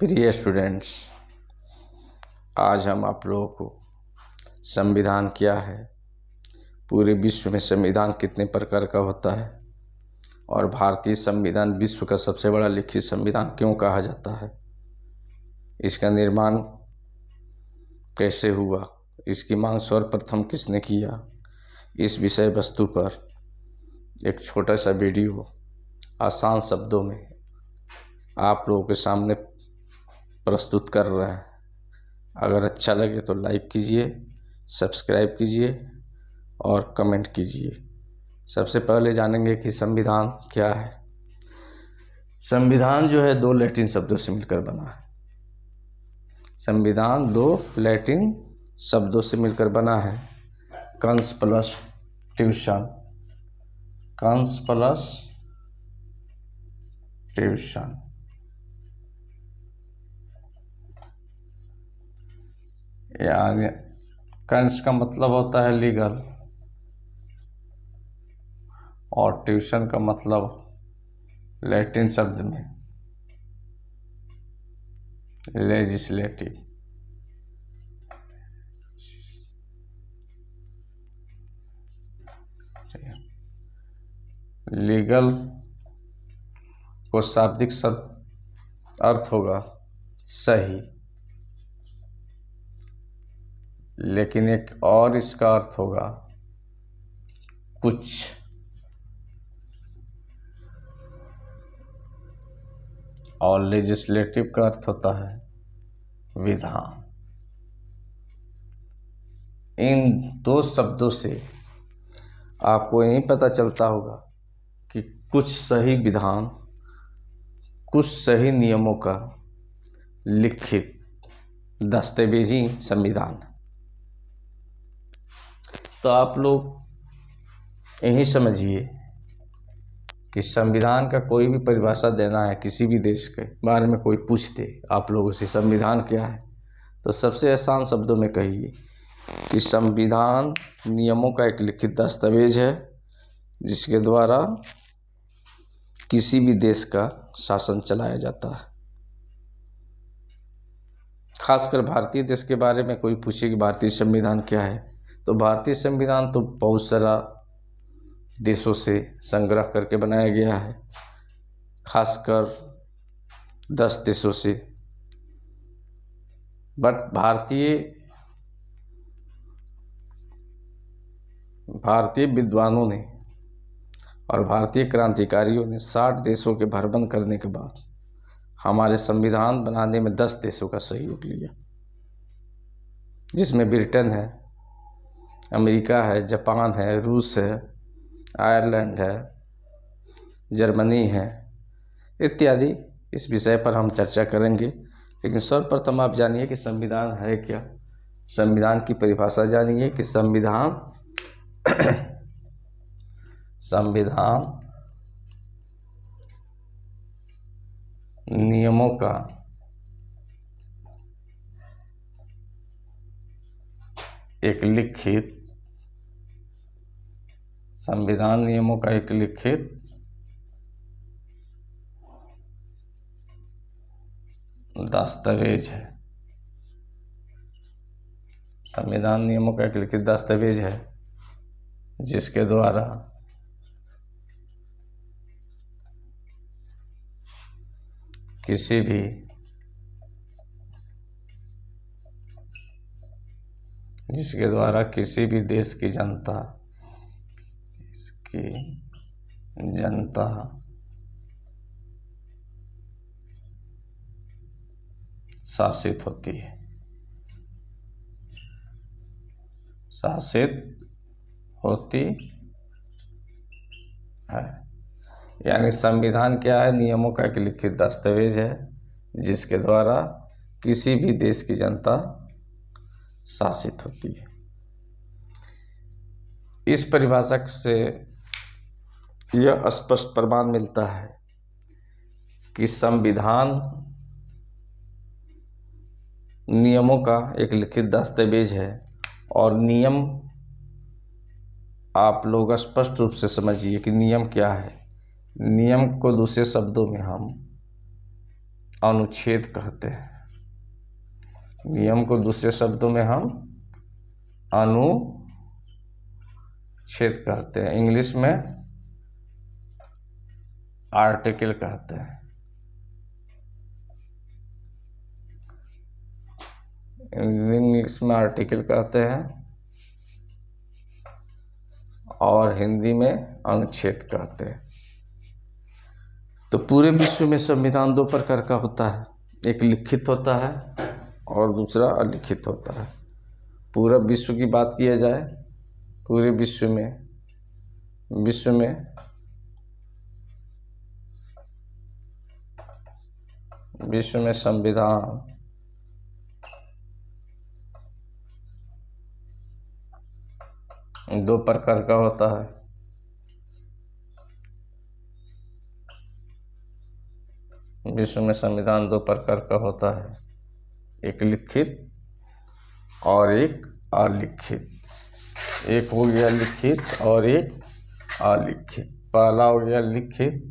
प्रिय स्टूडेंट्स, आज हम आप लोगों को संविधान क्या है, पूरे विश्व में संविधान कितने प्रकार का होता है और भारतीय संविधान विश्व का सबसे बड़ा लिखित संविधान क्यों कहा जाता है, इसका निर्माण कैसे हुआ, इसकी मांग सर्वप्रथम किसने किया, इस विषय वस्तु पर एक छोटा सा वीडियो आसान शब्दों में आप लोगों के सामने प्रस्तुत कर रहे हैं। अगर अच्छा लगे तो लाइक कीजिए, सब्सक्राइब कीजिए और कमेंट कीजिए। सबसे पहले जानेंगे कि संविधान क्या है। संविधान जो है 2 लैटिन शब्दों से मिलकर बना है। संविधान 2 लैटिन शब्दों से मिलकर बना है। Cons plus tuition, cons plus tuition. यानी कंस का मतलब होता है लीगल और ट्यूशन का मतलब लैटिन शब्द में लेजिस्लेटिव। लीगल को शाब्दिक शब्द अर्थ होगा सही, लेकिन एक और इसका अर्थ होगा कुछ। और लेजिस्लेटिव का अर्थ होता है विधान। इन 2 शब्दों से आपको यही पता चलता होगा कि कुछ सही विधान, कुछ सही नियमों का लिखित दस्तावेजी संविधान। तो आप लोग यही समझिए कि संविधान का कोई भी परिभाषा देना है, किसी भी देश के बारे में कोई पूछते आप लोगों से संविधान क्या है, तो सबसे आसान शब्दों में कहिए कि संविधान नियमों का एक लिखित दस्तावेज है जिसके द्वारा किसी भी देश का शासन चलाया जाता है। खासकर भारतीय देश के बारे में कोई पूछे कि भारतीय संविधान क्या है, तो भारतीय संविधान तो बहुत सारा देशों से संग्रह करके बनाया गया है, खासकर 10 देशों से। बट भारतीय विद्वानों ने और भारतीय क्रांतिकारियों ने 60 देशों के भ्रमण करने के बाद हमारे संविधान बनाने में 10 देशों का सहयोग लिया, जिसमें ब्रिटेन है, अमेरिका है, जापान है, रूस है, आयरलैंड है, जर्मनी है इत्यादि। इस विषय पर हम चर्चा करेंगे, लेकिन सर्वप्रथम आप जानिए कि संविधान है क्या। संविधान की परिभाषा जानिए कि संविधान नियमों का एक लिखित दस्तावेज है। संविधान नियमों का एक लिखित दस्तावेज है जिसके द्वारा किसी भी देश की जनता शासित होती है। यानी संविधान क्या है? नियमों का एक लिखित दस्तावेज है जिसके द्वारा किसी भी देश की जनता शासित होती है। इस परिभाषा से यह स्पष्ट प्रमाण मिलता है कि संविधान नियमों का एक लिखित दस्तावेज है और नियम आप लोग स्पष्ट रूप से समझिए कि नियम क्या है। नियम को दूसरे शब्दों में हम अनुच्छेद कहते हैं। नियम को दूसरे शब्दों में हम अनुच्छेद कहते हैं। इंग्लिश में आर्टिकल कहते हैं। इंग्लिश में आर्टिकल कहते हैं और हिंदी में अनुच्छेद कहते हैं। तो पूरे विश्व में संविधान दो प्रकार का होता है, एक लिखित होता है और दूसरा अलिखित होता है। पूरा विश्व की बात किया जाए, पूरे विश्व में संविधान दो प्रकार का होता है। विश्व में संविधान दो प्रकार का होता है, एक लिखित और एक अलिखित। एक हो गया लिखित और एक अलिखित। पहला हो गया लिखित,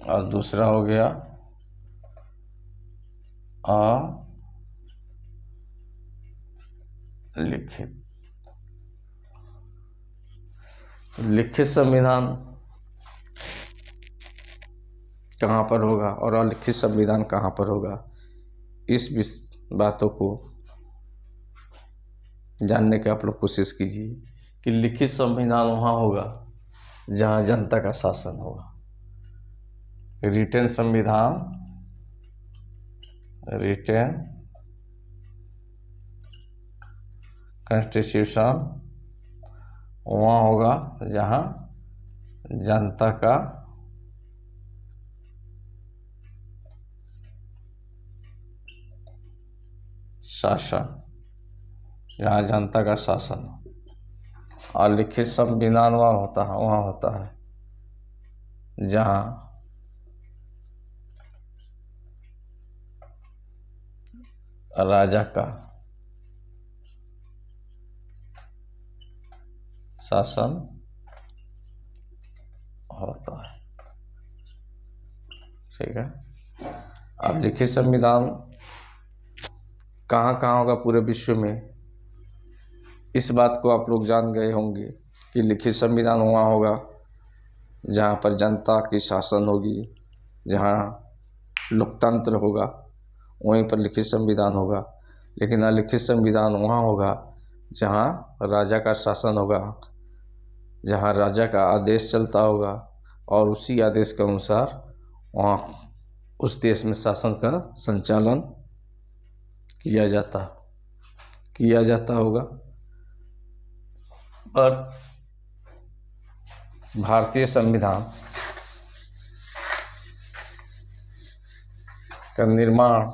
और दूसरा हो गया अलिखित। लिखित संविधान कहाँ पर होगा और अलिखित संविधान कहाँ पर होगा, इस बातों को जानने की आप लोग कोशिश कीजिए कि लिखित संविधान वहाँ होगा जहाँ जनता का शासन होगा। रिटन संविधान, रिटन कॉन्स्टिट्यूशन वहाँ होगा जहाँ जनता का शासन, जहाँ जनता का शासन। और लिखित संविधान वहाँ होता है जहाँ राजा का शासन होता है। ठीक है। अब लिखित संविधान कहाँ कहाँ होगा पूरे विश्व में, इस बात को आप लोग जान गए होंगे कि लिखित संविधान वहाँ होगा जहाँ पर जनता की शासन होगी, जहाँ लोकतंत्र होगा, वहीं पर लिखित संविधान होगा। लेकिन अलिखित संविधान वहाँ होगा जहाँ राजा का शासन होगा, जहाँ राजा का आदेश चलता होगा और उसी आदेश के अनुसार वहाँ उस देश में शासन का संचालन किया जाता होगा। और भारतीय संविधान का निर्माण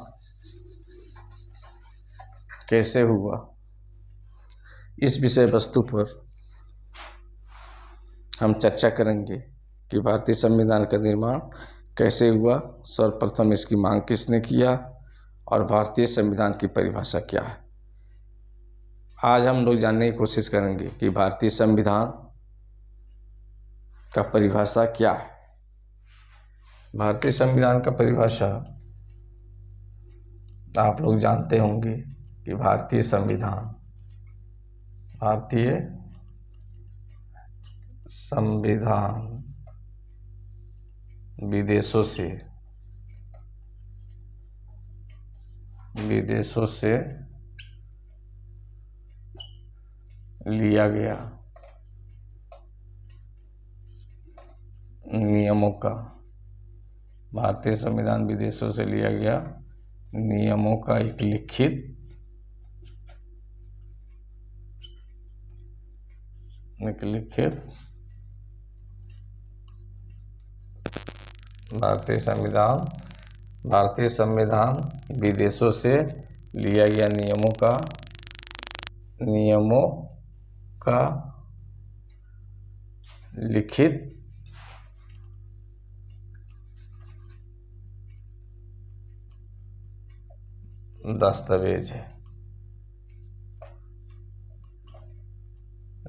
कैसे हुआ, इस विषय वस्तु पर हम चर्चा करेंगे कि भारतीय संविधान का निर्माण कैसे हुआ, सर्वप्रथम इसकी मांग किसने किया और भारतीय संविधान की परिभाषा क्या है। आज हम लोग जानने की कोशिश करेंगे कि भारतीय संविधान का परिभाषा क्या है। भारतीय संविधान का परिभाषा आप लोग जानते होंगे कि भारतीय संविधान विदेशों से लिया गया नियमों का, भारतीय संविधान विदेशों से लिया गया नियमों का एक लिखित भारतीय संविधान विदेशों से लिया गया नियमों का लिखित दस्तावेज है,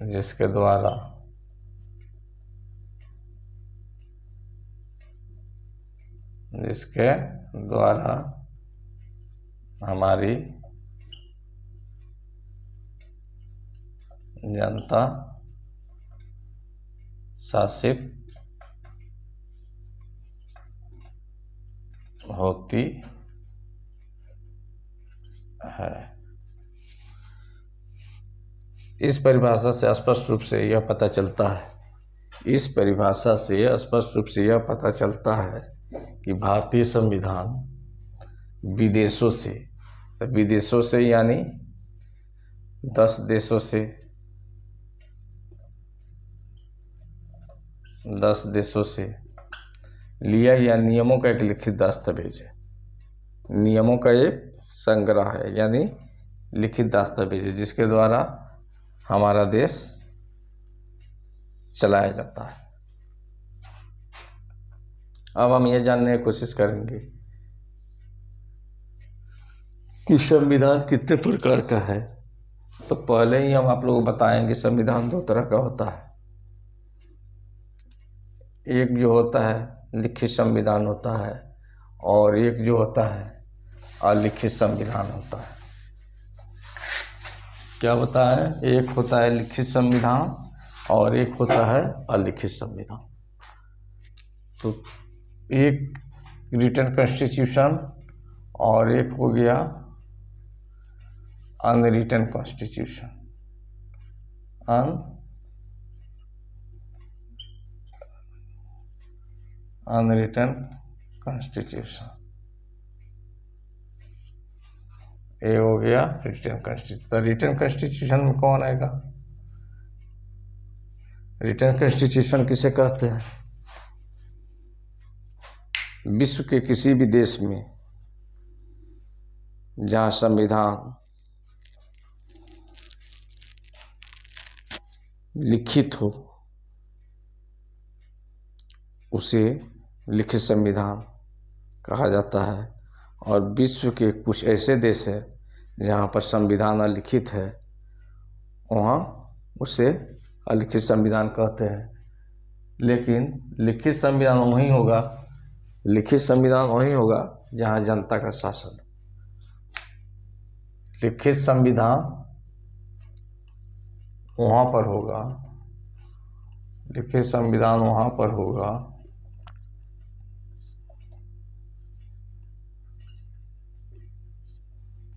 जिसके द्वारा जिसके द्वारा हमारी जनता शासित होती है। इस परिभाषा से स्पष्ट रूप से यह पता चलता है कि भारतीय संविधान विदेशों से यानी 10 देशों से लिया या नियमों का एक लिखित दस्तावेज है, नियमों का एक संग्रह है, यानी लिखित दस्तावेज है, जिसके द्वारा हमारा देश चलाया जाता है। अब हम ये जानने की कोशिश करेंगे कि संविधान कितने प्रकार का है। तो पहले ही हम आप लोगों को बताएंगे संविधान 2 तरह का होता है। एक जो होता है लिखित संविधान होता है, और एक जो होता है अलिखित संविधान होता है। क्या होता है? एक होता है लिखित संविधान और एक होता है अलिखित संविधान। तो एक रिटन कॉन्स्टिट्यूशन और एक हो गया अनरिटन कॉन्स्टिट्यूशन। अनरिटन कॉन्स्टिट्यूशन, ये हो गया रिटन कॉन्स्टिट्यूशन। तो रिटन कॉन्स्टिट्यूशन में कौन आएगा? रिटन कॉन्स्टिट्यूशन किसे कहते हैं? विश्व के किसी भी देश में जहाँ संविधान लिखित हो उसे लिखित संविधान कहा जाता है, और विश्व के कुछ ऐसे देश हैं जहाँ पर संविधान अलिखित है, वहाँ उसे अलिखित संविधान कहते हैं। लेकिन लिखित संविधान वहीं होगा जहाँ जनता का शासन। लिखित संविधान वहाँ पर होगा, लिखित संविधान वहाँ पर होगा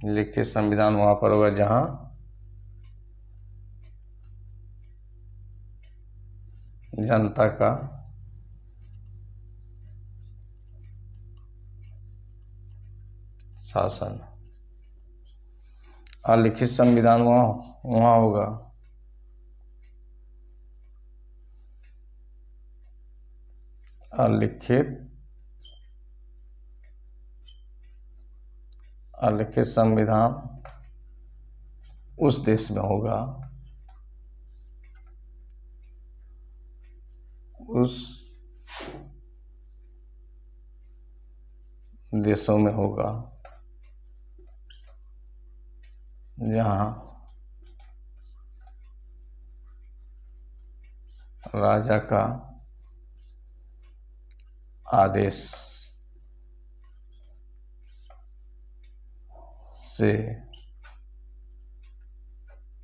लिखित संविधान वहाँ पर होगा जहाँ जनता का शासन। अलिखित संविधान वहाँ होगा अलिखित संविधान उस देश में होगा, उस देशों में होगा जहाँ राजा का आदेश से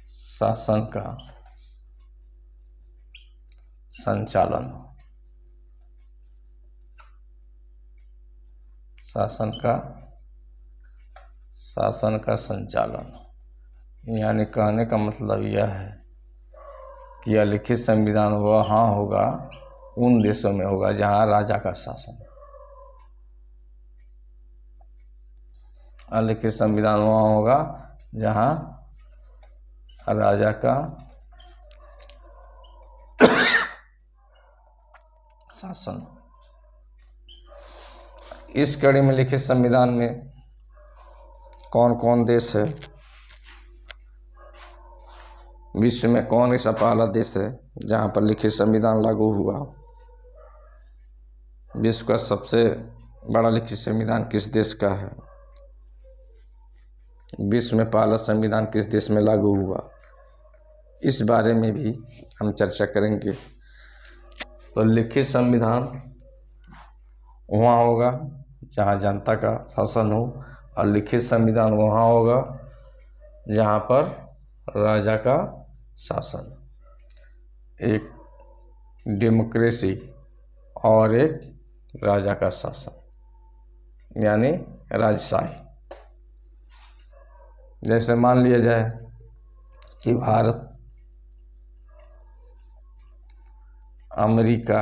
शासन का संचालन यानी कहने का मतलब यह है कि अलिखित संविधान वहाँ होगा, उन देशों में होगा जहाँ राजा का शासन। अलिखित संविधान वहाँ होगा जहाँ राजा का शासन। इस कड़ी में लिखित संविधान में कौन कौन देश है, विश्व में कौन ऐसा पहला देश है जहाँ पर लिखित संविधान लागू हुआ? विश्व का सबसे बड़ा लिखित संविधान किस देश का है? विश्व में पहला संविधान किस देश में लागू हुआ? इस बारे में भी हम चर्चा करेंगे। तो लिखित संविधान वहाँ होगा जहाँ जनता का शासन हो, और लिखित संविधान वहाँ होगा जहाँ पर राजा का शासन। एक डेमोक्रेसी और एक राजा का शासन, यानी राजशाही। जैसे मान लिया जाए कि भारत अमेरिका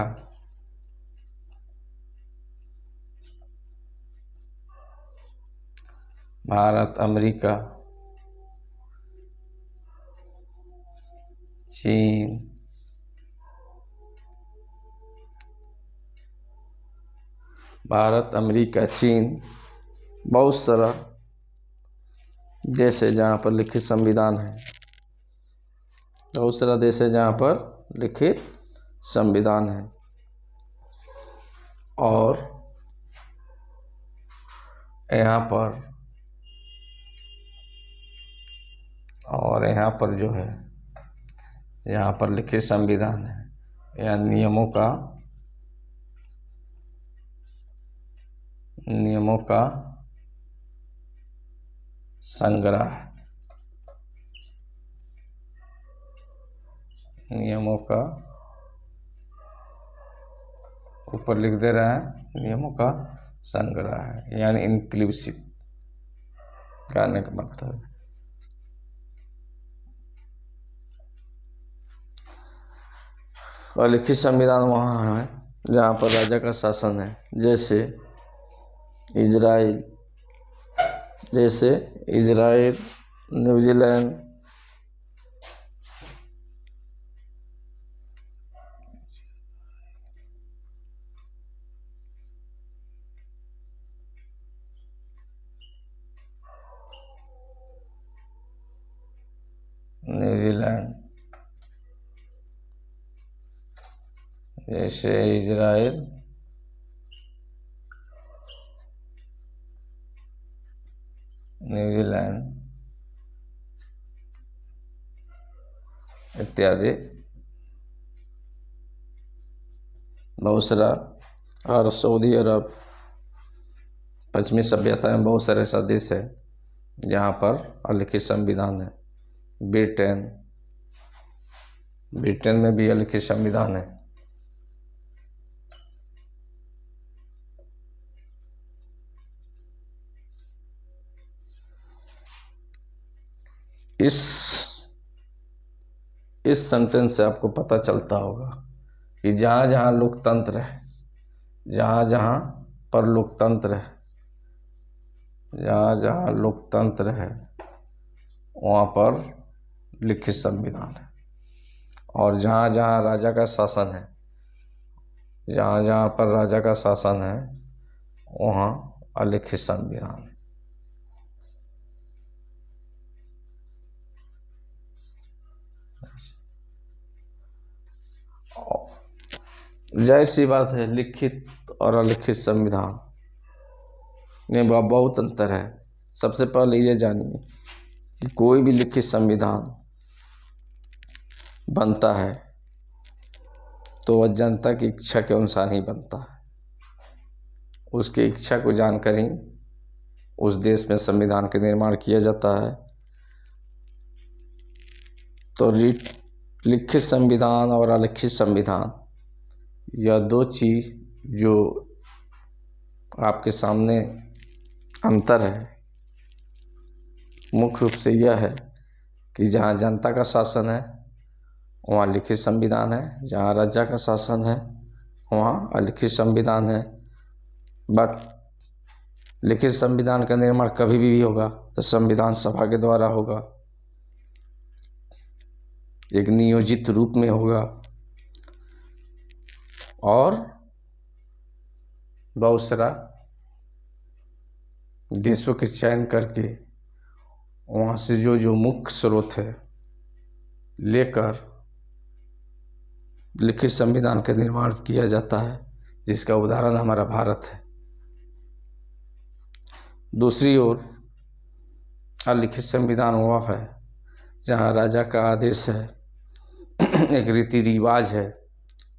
चीन, बहुत सारा देश है जहाँ पर लिखित संविधान है, बहुत सारा देश है जहाँ पर लिखित संविधान है। और यहाँ पर जो है, यहाँ पर लिखित संविधान है या नियमों का संग्रह, नियमों का ऊपर लिख दे रहा है, नियमों का संग्रह है, यानी इंक्लूसिव कहने का मतलब है। और लिखित संविधान वहाँ है जहाँ पर राजा का शासन है, जैसे इजराइल, न्यूजीलैंड, इत्यादि बहुत सारा, और सऊदी अरब, पश्चिमी सभ्यता में बहुत सारे ऐसा देश है जहाँ पर अलिखित संविधान है। ब्रिटेन में भी अलिखित संविधान है। इस सेंटेंस से आपको पता चलता होगा कि जहाँ जहाँ लोकतंत्र है, जहाँ जहाँ पर लोकतंत्र है वहाँ पर लिखित संविधान है। और जहाँ जहाँ राजा का शासन है, जहाँ जहाँ पर राजा का शासन है वहाँ अलिखित संविधान है। जाहिर सी बात है, लिखित और अलिखित संविधान में बहुत अंतर है। सबसे पहले ये जानिए कि कोई भी लिखित संविधान बनता है तो वह जनता की इच्छा के अनुसार ही बनता है। उसकी इच्छा को जानकर ही उस देश में संविधान का निर्माण किया जाता है। तो लिखित संविधान और अलिखित संविधान, यह दो चीज जो आपके सामने अंतर है, मुख्य रूप से यह है कि जहाँ जनता का शासन है वहाँ लिखित संविधान है, जहाँ राजा का शासन है वहाँ अलिखित संविधान है। बट लिखित संविधान का निर्माण कभी भी होगा तो संविधान सभा के द्वारा होगा, एक नियोजित रूप में होगा, और बहुत सारा देशों के चयन करके वहाँ से जो मुख्य स्रोत है लेकर लिखित संविधान का निर्माण किया जाता है, जिसका उदाहरण हमारा भारत है। दूसरी ओर अलिखित संविधान वह है जहाँ राजा का आदेश है, एक रीति रिवाज है,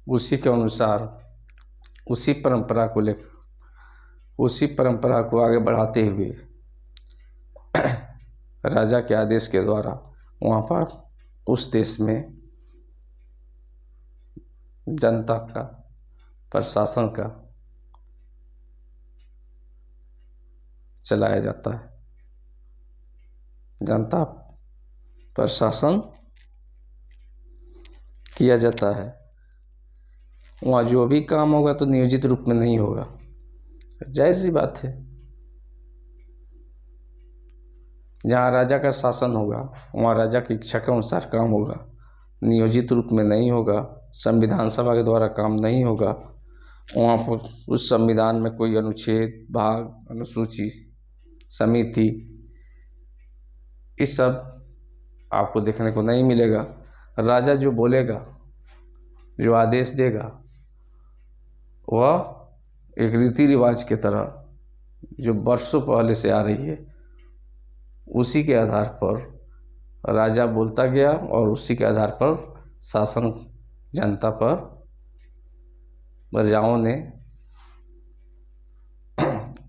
उसी के अनुसार, उसी परंपरा को लेकर उसी परंपरा को आगे बढ़ाते हुए राजा के आदेश के द्वारा वहाँ पर उस देश में जनता का, प्रशासन का चलाया जाता है। जनता प्रशासन किया जाता है। वहाँ जो भी काम होगा तो नियोजित रूप में नहीं होगा, जाहिर सी बात है। जहाँ राजा का शासन होगा वहाँ राजा की इच्छा के अनुसार काम होगा, नियोजित रूप में नहीं होगा, संविधान सभा के द्वारा काम नहीं होगा। वहाँ पर उस संविधान में कोई अनुच्छेद, भाग, अनुसूची, समिति, इस सब आपको देखने को नहीं मिलेगा। राजा जो बोलेगा, जो आदेश देगा, वह एक रीति रिवाज के तरह जो वर्षों पहले से आ रही है, उसी के आधार पर राजा बोलता गया और उसी के आधार पर शासन जनता पर प्रजाओं ने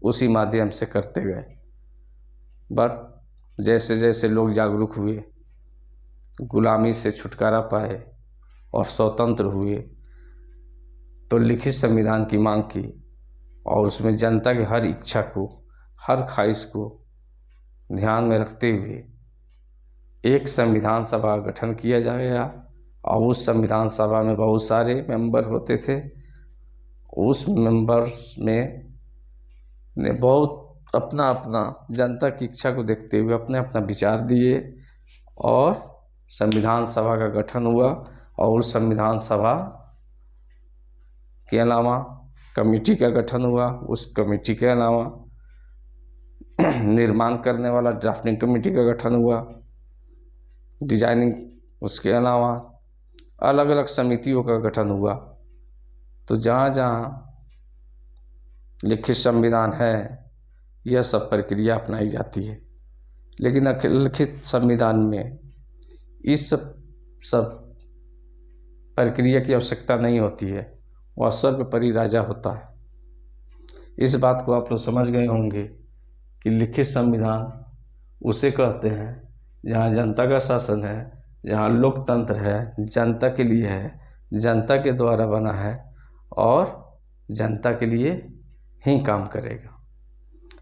उसी माध्यम से करते गए। बट जैसे जैसे लोग जागरूक हुए, गुलामी से छुटकारा पाए और स्वतंत्र हुए, तो लिखित संविधान की मांग की और उसमें जनता की हर इच्छा को, हर ख्वाहिश को ध्यान में रखते हुए एक संविधान सभा का गठन किया जाएगा। और उस संविधान सभा में बहुत सारे मेंबर होते थे। उस मेंबर्स में ने बहुत अपना अपना जनता की इच्छा को देखते हुए अपने अपना विचार दिए और संविधान सभा का गठन हुआ। और संविधान सभा के अलावा कमेटी का गठन हुआ। उस कमेटी के अलावा निर्माण करने वाला ड्राफ्टिंग कमेटी का गठन हुआ, डिजाइनिंग, उसके अलावा अलग अलग समितियों का गठन हुआ। तो जहाँ जहाँ लिखित संविधान है, यह सब प्रक्रिया अपनाई जाती है। लेकिन लिखित संविधान में इस सब प्रक्रिया की आवश्यकता नहीं होती है, वह सर्वोपरि राजा होता है। इस बात को आप लोग समझ गए होंगे कि लिखित संविधान उसे कहते हैं जहाँ जनता का शासन है, जहाँ लोकतंत्र है, जनता के लिए है, जनता के द्वारा बना है और जनता के लिए ही काम करेगा।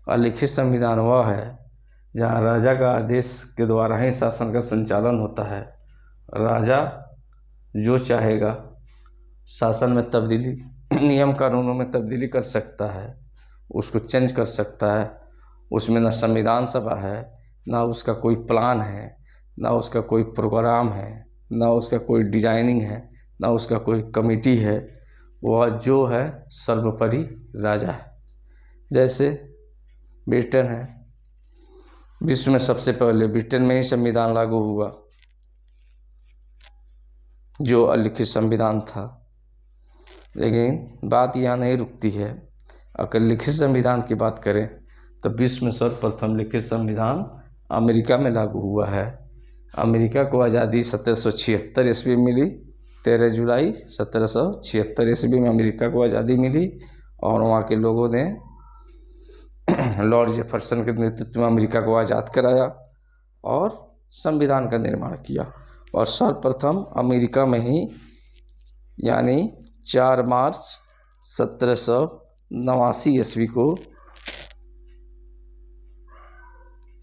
और लिखित संविधान वह है जहाँ राजा का आदेश के द्वारा ही शासन का संचालन होता है। राजा जो चाहेगा शासन में तब्दीली, नियम कानूनों में तब्दीली कर सकता है, उसको चेंज कर सकता है। उसमें ना संविधान सभा है, ना उसका कोई प्लान है, ना उसका कोई प्रोग्राम है, ना उसका कोई डिजाइनिंग है, ना उसका कोई कमेटी है। वह जो है सर्वोपरि राजा है। जैसे ब्रिटेन है, विश्व में सबसे पहले ब्रिटेन में ही संविधान लागू हुआ, जो अलिखित संविधान था। लेकिन बात यहाँ नहीं रुकती है। अगर लिखित संविधान की बात करें तो विश्व में सर्वप्रथम लिखित संविधान अमेरिका में लागू हुआ है। अमेरिका को आज़ादी 1776 ईस्वी में मिली। 13 जुलाई 1776 ईस्वी में अमेरिका को आज़ादी मिली और वहाँ के लोगों ने लॉर्ड जेफरसन के नेतृत्व में अमेरिका को आज़ाद कराया और संविधान का निर्माण किया। और सर्वप्रथम अमेरिका में ही, यानी 4 मार्च 1789 ईस्वी को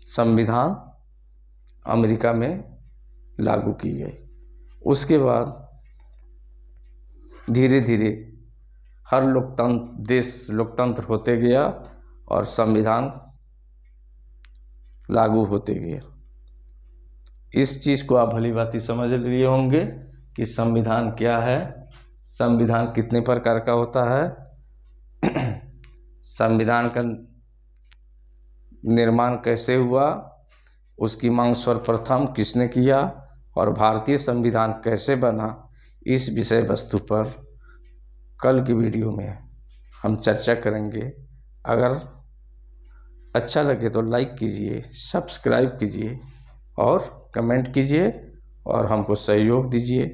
संविधान अमेरिका में लागू की गई। उसके बाद धीरे धीरे हर देश लोकतंत्र होते गया और संविधान लागू होते गया। इस चीज़ को आप भली भांति समझ लिए होंगे कि संविधान क्या है, संविधान कितने प्रकार का होता है, संविधान का निर्माण कैसे हुआ, उसकी मांग सर्वप्रथम किसने किया और भारतीय संविधान कैसे बना। इस विषय वस्तु पर कल की वीडियो में हम चर्चा करेंगे। अगर अच्छा लगे तो लाइक कीजिए, सब्सक्राइब कीजिए और कमेंट कीजिए और हमको सहयोग दीजिए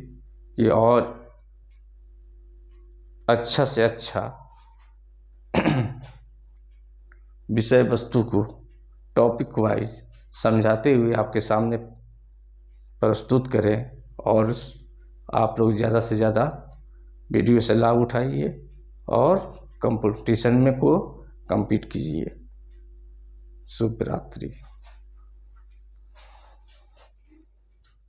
कि और अच्छा से अच्छा विषय वस्तु को टॉपिक वाइज समझाते हुए आपके सामने प्रस्तुत करें और आप लोग ज़्यादा से ज़्यादा वीडियो से लाभ उठाइए और कंपटीशन में को कम्पीट कीजिए। शुभ रात्रि।